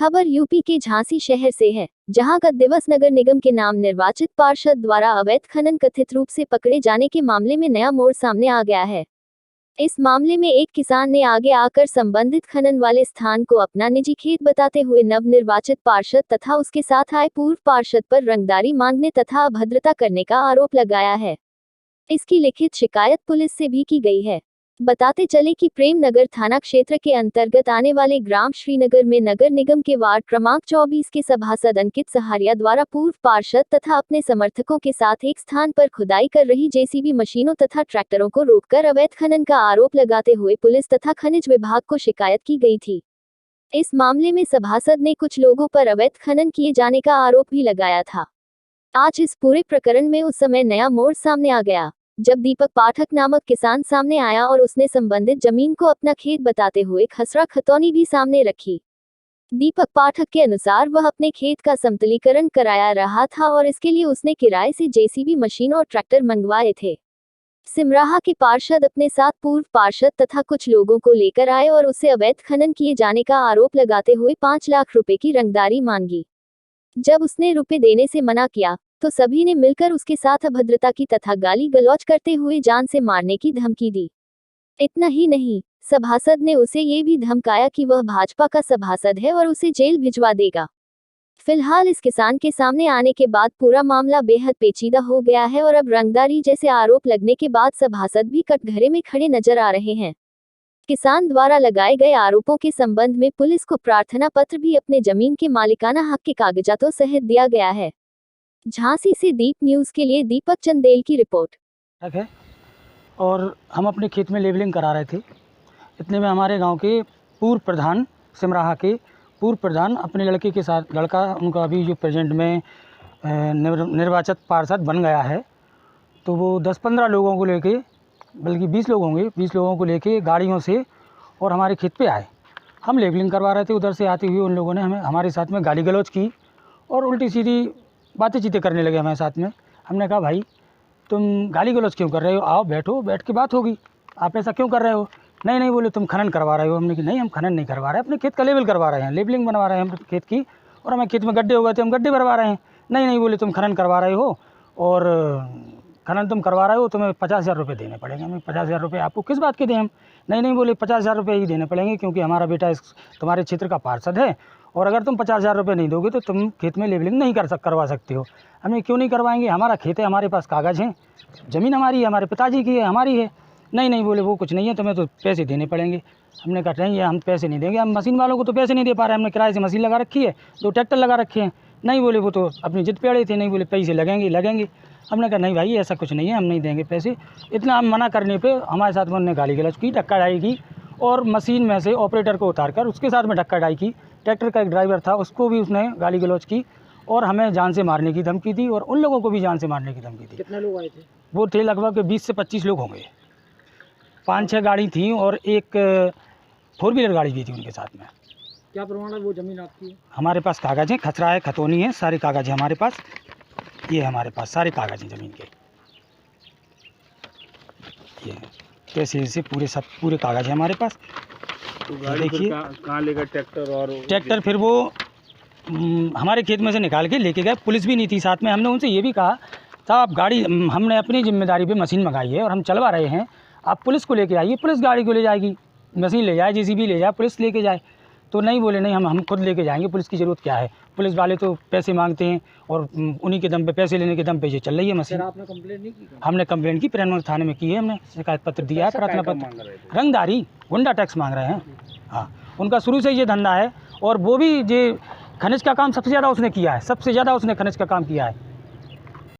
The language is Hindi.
खबर यूपी के झांसी शहर से है, जहां गत दिवस नगर निगम के नाम निर्वाचित पार्षद द्वारा अवैध खनन कथित रूप से पकड़े जाने के मामले में नया मोड़ सामने आ गया है। इस मामले में एक किसान ने आगे आकर संबंधित खनन वाले स्थान को अपना निजी खेत बताते हुए नवनिर्वाचित पार्षद तथा उसके साथ आए पूर्व पार्षद पर रंगदारी मांगने तथा अभद्रता करने का आरोप लगाया है। इसकी लिखित शिकायत पुलिस से भी की गई है। बताते चले कि प्रेम नगर थाना क्षेत्र के अंतर्गत आने वाले ग्राम श्रीनगर में नगर निगम के वार्ड क्रमांक 24 के सभासद अंकित सहारिया द्वारा पूर्व पार्षद तथा अपने समर्थकों के साथ एक स्थान पर खुदाई कर रही जेसीबी मशीनों तथा ट्रैक्टरों को रोककर अवैध खनन का आरोप लगाते हुए पुलिस तथा खनिज विभाग को शिकायत की गई थी। इस मामले में सभासद ने कुछ लोगों पर अवैध खनन किए जाने का आरोप भी लगाया था। आज इस पूरे प्रकरण में उस समय नया मोड़ सामने आ गया, जब दीपक पाठक नामक किसान सामने आया और उसने संबंधित जमीन को अपना खेत बताते हुए खसरा खतौनी भी सामने रखी। दीपक पाठक के अनुसार वह अपने खेत का समतलीकरण कराया रहा था और इसके लिए उसने किराए से जेसीबी मशीन और ट्रैक्टर मंगवाए थे। सिमराहा के पार्षद अपने साथ पूर्व पार्षद तथा कुछ लोगों को लेकर आए और उससे अवैध खनन किए जाने का आरोप लगाते हुए 5 लाख रुपए की रंगदारी मांगी। जब उसने रुपए देने से मना किया तो सभी ने मिलकर उसके साथ अभद्रता की तथा गाली गलौज करते हुए जान से मारने की धमकी दी। इतना ही नहीं, सभासद ने उसे ये भी धमकाया कि वह भाजपा का सभासद है और उसे जेल भिजवा देगा। फिलहाल इस किसान के सामने आने के बाद पूरा मामला बेहद पेचीदा हो गया है और अब रंगदारी जैसे आरोप लगने के बाद सभासद भी कटघरे में खड़े नजर आ रहे हैं। किसान द्वारा लगाए गए आरोपों के संबंध में पुलिस को प्रार्थना पत्र भी अपने जमीन के मालिकाना हक के कागजातों सहित दिया गया है। झांसी से दीप न्यूज के लिए दीपक चंदेल की रिपोर्ट है। और हम अपने खेत में लेबलिंग करा रहे थे। इतने में हमारे गांव के पूर्व प्रधान, सिमराहा के पूर्व प्रधान अपने लड़के के साथ, लड़का उनका अभी जो प्रेजेंट में निर्वाचित पार्षद बन गया है, तो वो 10-15 लोगों को लेके, बल्कि 20 लोग होंगे, 20 लोगों को लेके गाड़ियों से और हमारे खेत पे आए। हम लेबलिंग करवा रहे थे, उधर से आते हुए उन लोगों ने हमारे साथ में गाली गलौज की और उल्टी सीधी बातें चीतें करने लगे हमारे साथ में। हमने कहा भाई तुम गाली गलौज क्यों कर रहे हो, आओ बैठो, बैठ के बात होगी, आप ऐसा क्यों कर रहे हो। नहीं बोले तुम खनन करवा रहे हो। हमने कहा नहीं, हम खनन नहीं करवा रहे हैं, अपने खेत का लेबल करवा रहे हैं, लेबलिंग बनवा रहे हैं हम खेत की, और हमें खेत में गड्ढे हो गए थे, हम गड्ढे भरवा रहे हैं। नहीं बोले तुम खनन करवा रहे हो और खनन तुम करवा रहे हो, तुम्हें 50,000 रुपये देने पड़ेंगे। हमें 50,000 रुपये आपको किस बात के दें हम। नहीं बोले 50,000 रुपये ही देने पड़ेंगे, क्योंकि हमारा बेटा इस तुम्हारे क्षेत्र का पार्षद है, और अगर तुम 50,000 रुपये नहीं दोगे तो तुम खेत में लेबलिंग नहीं करवा सकते हो। हमें क्यों नहीं करवाएंगे, हमारा खेत है, हमारे पास कागज़ हैं, ज़मीन हमारी है, हमारे पिताजी की है, हमारी है। नहीं बोले वो कुछ नहीं है, तुम्हें तो पैसे देने पड़ेंगे। हमने कहा नहीं, हम पैसे नहीं देंगे, हम मशीन वालों को तो पैसे नहीं दे पा रहे हैं, हमने किराए से मशीन लगा रखी है, 2 ट्रैक्टर लगा रखे हैं। नहीं बोले वो तो अपनी जिद पे अड़े थे, नहीं बोले पैसे लगेंगे। हमने कहा नहीं भाई ऐसा कुछ नहीं है, हम नहीं देंगे पैसे। इतना हम मना करने पे हमारे साथ में उन्होंने गाली गलौज की, धक्का डाई की, और मशीन में से ऑपरेटर को उतार कर उसके साथ में धक्का डाई की। ट्रैक्टर का एक ड्राइवर था, उसको भी उसने गाली गलौज की और हमें जान से मारने की धमकी दी, और उन लोगों को भी जान से मारने की धमकी दी। कितने लोग आए थे? वो थे लगभग 20 से 25 लोग होंगे। 5-6 गाड़ी थी और एक 4 व्हीलर गाड़ी भी थी उनके साथ में। क्या प्रमाण है वो ज़मीन आपकी है? हमारे पास कागज़ हैं, खसरा है, खतौनी है, सारे कागज़ हैं हमारे पास। ये हमारे पास सारे कागज़ हैं ज़मीन के, ये कैसे से पूरे कागज़ हैं हमारे पास। तो गाड़ी देखिए कहाँ लेकर ट्रैक्टर फिर वो हमारे खेत में से निकाल के लेके गए। पुलिस भी नहीं थी साथ में। हमने उनसे ये भी कहा साहब गाड़ी हमने अपनी जिम्मेदारी पे मशीन मंगाई है और हम चलवा रहे हैं, आप पुलिस को लेके आइए, पुलिस गाड़ी को ले जाएगी, मशीन ले जाए, जेसीबी ले जाए, पुलिस लेके जाए। तो नहीं बोले नहीं, हम खुद लेके जाएंगे, पुलिस की ज़रूरत क्या है, पुलिस वाले तो पैसे मांगते हैं और उन्हीं के दम पे, पैसे लेने के दम पे ये चल रही है मशीन। आपने कंप्लेंट नहीं की? हमने कंप्लेंट की, प्रेम थाने में की है, हमने शिकायत पत्र दिया है, प्रार्थना पत्र। रंगदारी, गुंडा टैक्स मांग रहे हैं। हाँ, उनका शुरू से ये धंधा है, और वो भी ये खनिज का काम सबसे ज़्यादा उसने किया है, सबसे ज़्यादा उसने खनिज का काम किया है।